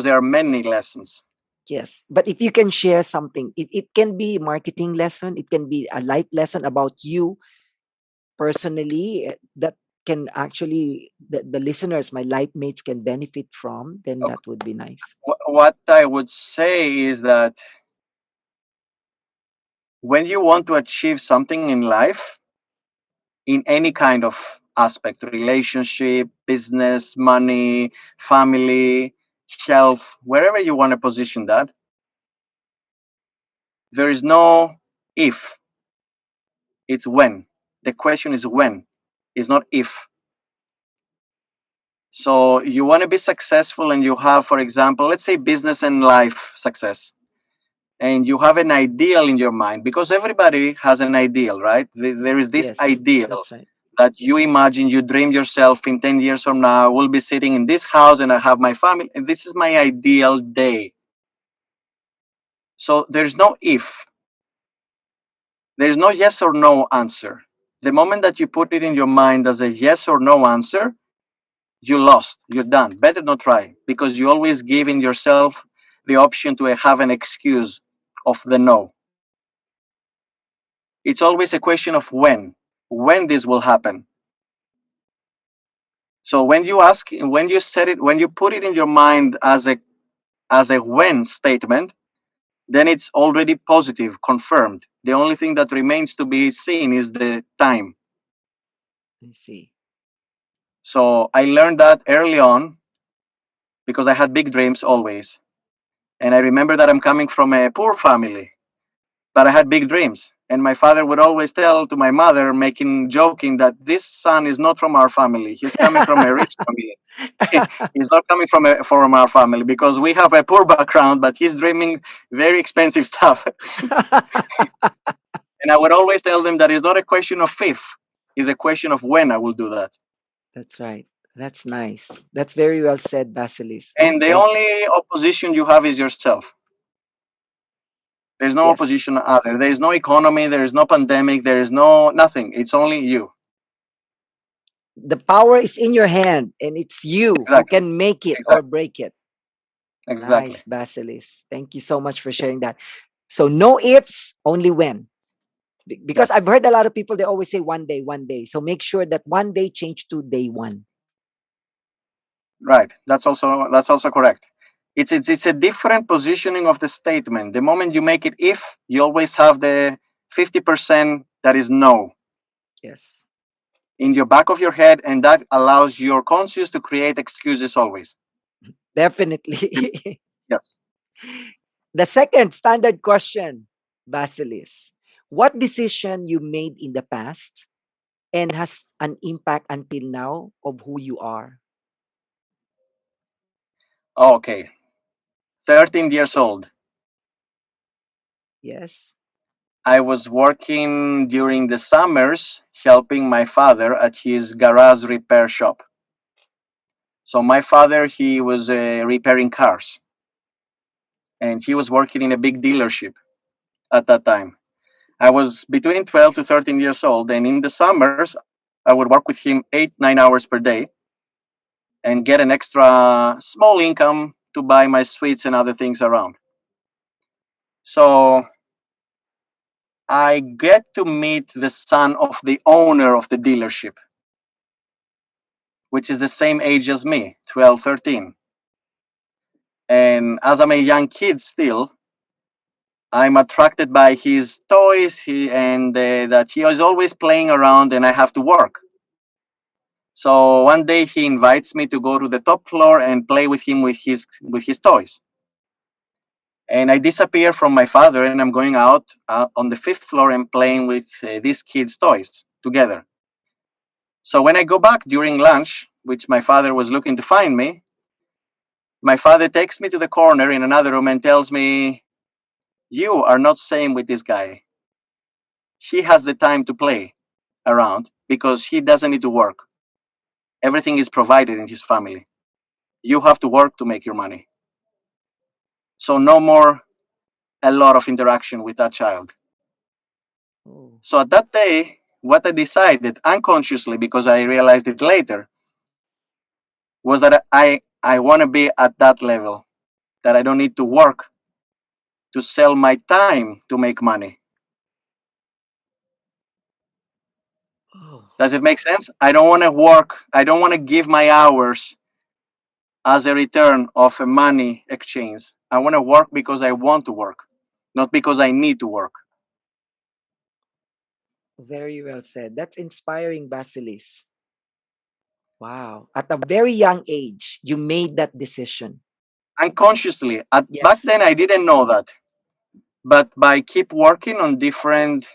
there are many lessons. Yes, but if you can share something, it can be marketing lesson, it can be a life lesson about you personally, that can actually the listeners, my life mates, can benefit from, then that Okay. would be nice. What I would say is that when you want to achieve something in life, in any kind of aspect, relationship, business, money, family, health, wherever you want to position that, there is no if, it's when. The question is when, it's not if. So you want to be successful and you have, for example, let's say business and life success, and you have an ideal in your mind, because everybody has an ideal, right? There is this Yes, ideal that's right. that you imagine, you dream yourself in 10 years from now, we'll be sitting in this house and I have my family, and this is my ideal day. So there's no if, there's no yes or no answer. The moment that you put it in your mind as a yes or no answer, you lost, you're done. Better not try, because you always give in yourself the option to have an excuse of the no. It's always a question of when this will happen. So when you ask, when you set it, when you put it in your mind as a when statement, then it's already positive, confirmed. The only thing that remains to be seen is the time. I see. So I learned that early on, because I had big dreams always. And I remember that I'm coming from a poor family, but I had big dreams. And my father would always tell to my mother, joking, that this son is not from our family. He's coming from a rich family. He's not coming from our family, because we have a poor background, but he's dreaming very expensive stuff. And I would always tell them that it's not a question of if, it's a question of when I will do that. That's right. That's nice. That's very well said, Basilis. And the Thank only opposition you have is yourself. There's no Yes. opposition other. There is no economy. There is no pandemic. There is no nothing. It's only you. The power is in your hand, and it's you who Exactly. can make it or Exactly. break it. Exactly. Nice, Basilis. Thank you so much for sharing that. So no ifs, only when. Because I've Yes. heard a lot of people, they always say one day, one day. So make sure that one day change to day one. Right. That's also correct. It's a different positioning of the statement. The moment you make it if, you always have the 50% that is no Yes, in your back of your head, and that allows your conscious to create excuses always. definitely. Yes. The second standard question, Basilis. What decision you made in the past and has an impact until now of who you are? Okay. 13 years old. Yes. I was working during the summers helping my father at his garage repair shop. So my father, he was repairing cars, and he was working in a big dealership at that time. I was between 12 to 13 years old, and in the summers, I would work with him 8, 9 hours per day and get an extra small income to buy my sweets and other things around. So I get to meet the son of the owner of the dealership, which is the same age as me, 12, 13. And as I'm a young kid still, I'm attracted by his toys and that he is always playing around and I have to work. So one day he invites me to go to the top floor and play with him with his toys. And I disappear from my father and I'm going out on the fifth floor and playing with these kids' toys together. So when I go back during lunch, which my father was looking to find me, my father takes me to the corner in another room and tells me, "You are not same with this guy. He has the time to play around because he doesn't need to work. Everything is provided in his family. You have to work to make your money. So no more a lot of interaction with that child." Oh, So at that day, what I decided unconsciously, because I realized it later, was that I want to be at that level, that I don't need to work to sell my time to make money. oh, Does it make sense? I don't want to work. I don't want to give my hours as a return of a money exchange. I want to work because I want to work, not because I need to work. very well said. That's inspiring, Basilis. Wow. At a very young age, you made that decision. Unconsciously, back Yes. then I didn't know that, but by keep working on different,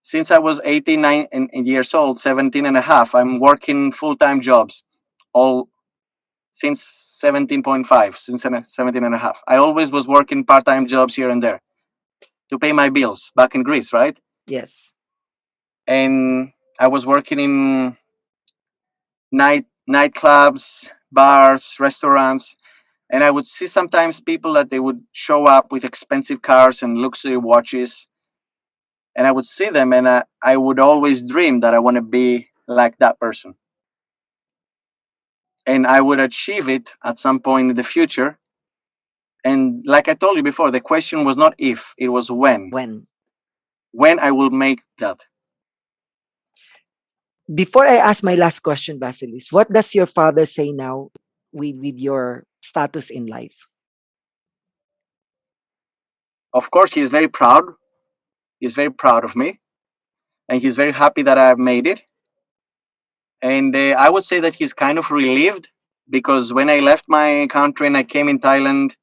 since I was 89 years old, 17 and a half, I'm working full-time jobs all since 17.5, since 17 and a half. I always was working part-time jobs here and there to pay my bills back in Greece, right? Yes. And I was working in nightclubs, bars, restaurants, and I would see sometimes people that they would show up with expensive cars and luxury watches, and I would see them, and I would always dream that I want to be like that person, and I would achieve it at some point in the future. And like I told you before, the question was not if, it was when. When? When I will make that. Before I ask my last question, Basilis, what does your father say now with your status in life? Of course, he is very proud. He's very proud of me, and he's very happy that I've made it. And I would say that he's kind of relieved because when I left my country and I came in Thailand,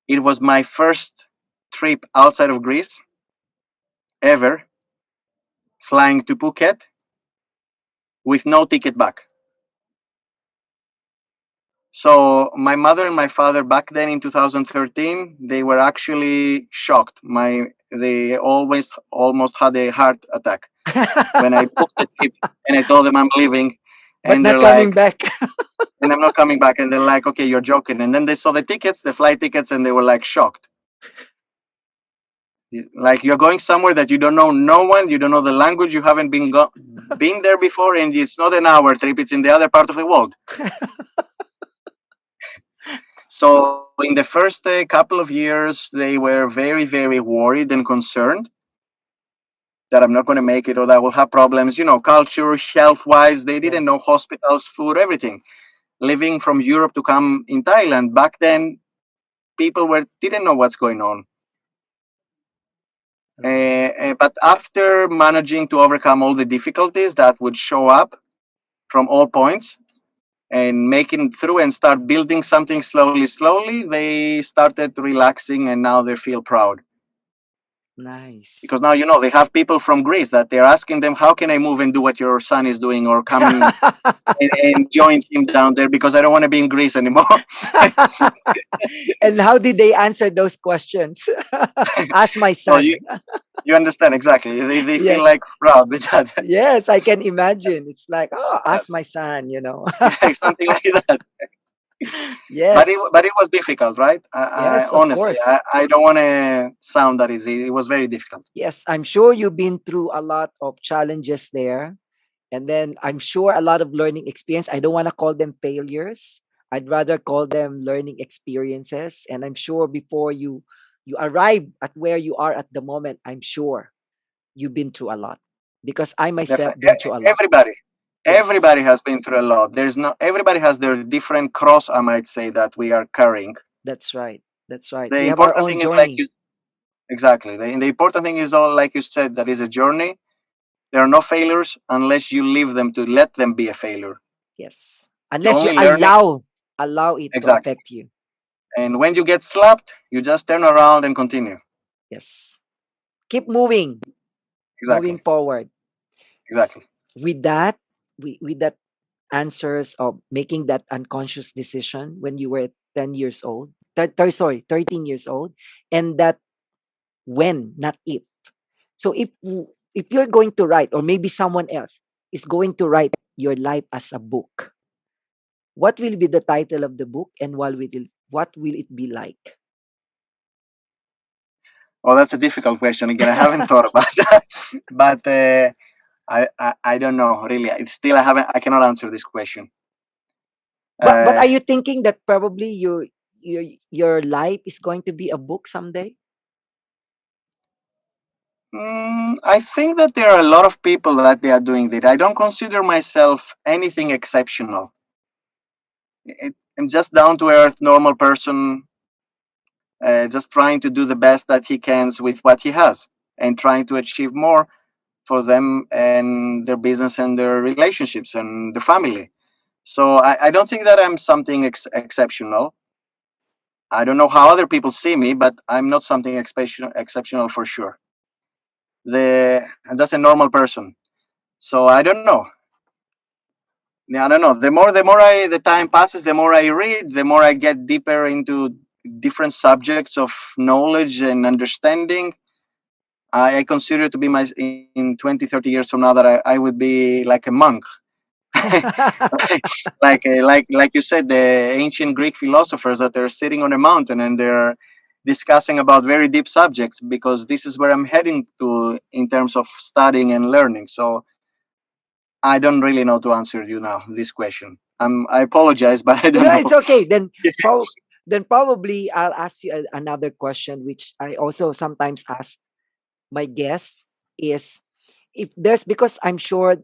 it was my first trip outside of Greece ever, flying to Phuket with no ticket back. So my mother and my father back then in 2013, they were actually shocked. They always almost had a heart attack when I booked the trip and I told them I'm leaving, But and not they're coming like, back. and I'm not coming back, and they're like, okay, you're joking. And then they saw the tickets, the flight tickets, and they were like shocked. Like you're going somewhere that you don't know no one, you don't know the language, you haven't been there before, and it's not an hour trip, it's in the other part of the world. So in the first couple of years, they were very, very worried and concerned that I'm not going to make it or that I will have problems, culture, health wise. They Yeah. didn't know hospitals, food, everything. Living from Europe to come in Thailand, back then, people didn't know what's going on. Oh, But after managing to overcome all the difficulties that would show up from all points and making it through and start building something slowly, slowly, they started relaxing and now they feel proud. nice. Because now, they have people from Greece that they're asking them, how can I move and do what your son is doing or come and join him down there because I don't want to be in Greece anymore. And how did they answer those questions? Ask my So you, son. you understand exactly. They feel Yes. like proud with that. Yes, I can imagine. It's like, oh, ask Yes. my son. Yeah, something like that. Yes. But it was difficult, right? I Yes, of honestly, course. I don't want to sound that easy. It was very difficult. Yes, I'm sure you've been through a lot of challenges there. And then I'm sure a lot of learning experience. I don't want to call them failures. I'd rather call them learning experiences. And I'm sure before you arrive at where you are at the moment, I'm sure you've been through a lot. Because I myself Definitely, been through a lot. everybody, Yes, everybody has been through a lot. There's no everybody has their different cross. I might say that we are carrying. that's right. That's right. The We have our important own thing is like journey. you exactly. The important thing is all like you said that is a journey. There are no failures unless you leave them to let them be a failure. Yes. You're Unless you only learning allow it to exactly. affect you. And when you get slapped, you just turn around and continue. Yes. Keep moving, moving Exactly. forward. S- Exactly. With that, with that answers of making that unconscious decision when you were 10 years old, sorry, 13 years old, and that when, not if. So if you're going to write, or maybe someone else is going to write your life as a book, what will be the title of the book and what will it be like? Well, that's a difficult question. Again, I haven't thought about that, but I don't know really. Still, I cannot answer this question. But Uh, are you thinking that probably your life is going to be a book someday? I think that there are a lot of people that they are doing that. I don't consider myself anything exceptional. I'm just down to earth, normal person, just trying to do the best that he can with what he has, and trying to achieve more for them and their business and their relationships and their family. So I don't think that I'm something exceptional. I don't know how other people see me, but I'm not something exceptional for sure. I'm just a normal person. So I don't know. Yeah, I don't know. The time passes, the more I read, the more I get deeper into different subjects of knowledge and understanding. I consider to be my in 20, 30 years from now that I would be like a monk. Like you said, the ancient Greek philosophers that are sitting on a mountain and they're discussing about very deep subjects because this is where I'm heading to in terms of studying and learning. So I don't really know to answer you now this question. I apologize, but I don't No, it's know. okay. Then probably I'll ask you another question, which I also sometimes ask my guests is if there's because I'm sure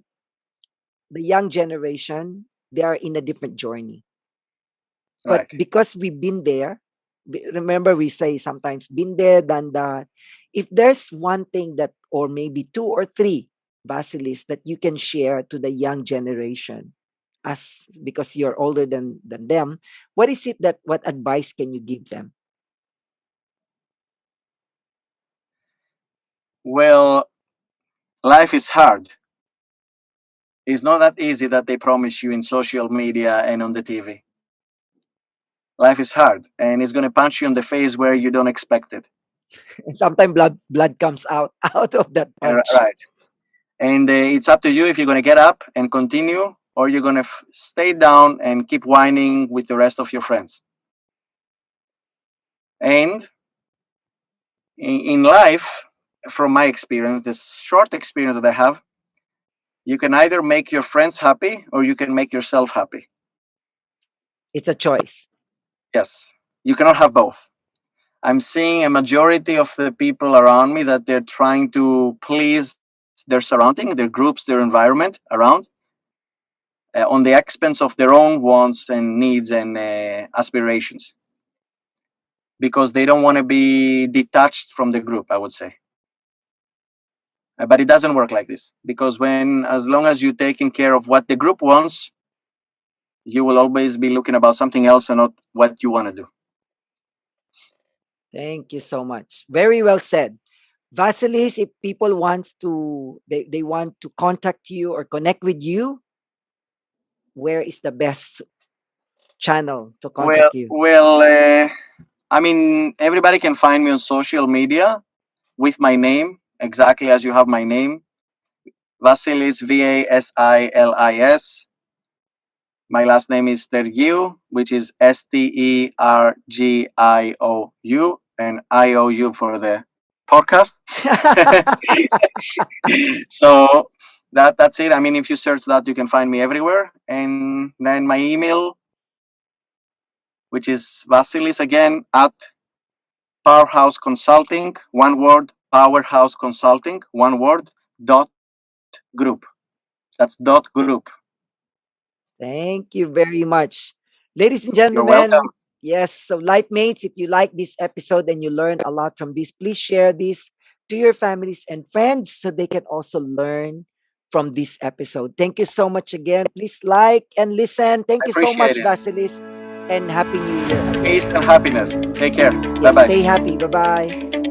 the young generation they are in a different journey, but Right. because we've been there, remember we say sometimes been there, done that. If there's one thing that, or maybe two or three, Vasilis, that you can share to the young generation, as because you're older than them, what is it that what advice can you give them? Well, life is hard. It's not that easy that they promise you in social media and on the TV. Life is hard, and it's gonna punch you in the face where you don't expect it. And sometimes blood comes out out of that punch. Right. And it's up to you if you're gonna get up and continue, or you're gonna stay down and keep whining with the rest of your friends. And in life, from my experience, this short experience that I have, you can either make your friends happy or you can make yourself happy. It's a choice. Yes, you cannot have both. I'm seeing a majority of the people around me that they're trying to please their surrounding, their groups, their environment around, on the expense of their own wants and needs and aspirations, because they don't want to be detached from the group, I would say. But it doesn't work like this, because as long as you're taking care of what the group wants, you will always be looking about something else and not what you want to do. Thank you so much. Very well said. Vasilis, if people they want to contact you or connect with you, where is the best channel to Well, contact you? well, I mean, everybody can find me on social media with my name, exactly as you have my name, Vasilis, Vasilis. My last name is Stergiou, which is Stergiou, and IOU for the podcast. So that's it. I mean, if you search that, you can find me everywhere. And then my email, which is Vasilis again at Powerhouse Consulting, one word, Powerhouse Consulting, one word, dot group. That's dot group. Thank you very much. Ladies and You're welcome. gentlemen, yes, so life mates, if you like this episode and you learned a lot from this, please share this to your families and friends so they can also learn from this episode. Thank you so much again. Please like and listen. Thank I you so appreciate much, it. Vasilis, and Happy New Year Peace again. and happiness. Take care. Bye Yes, bye. stay happy. Bye bye.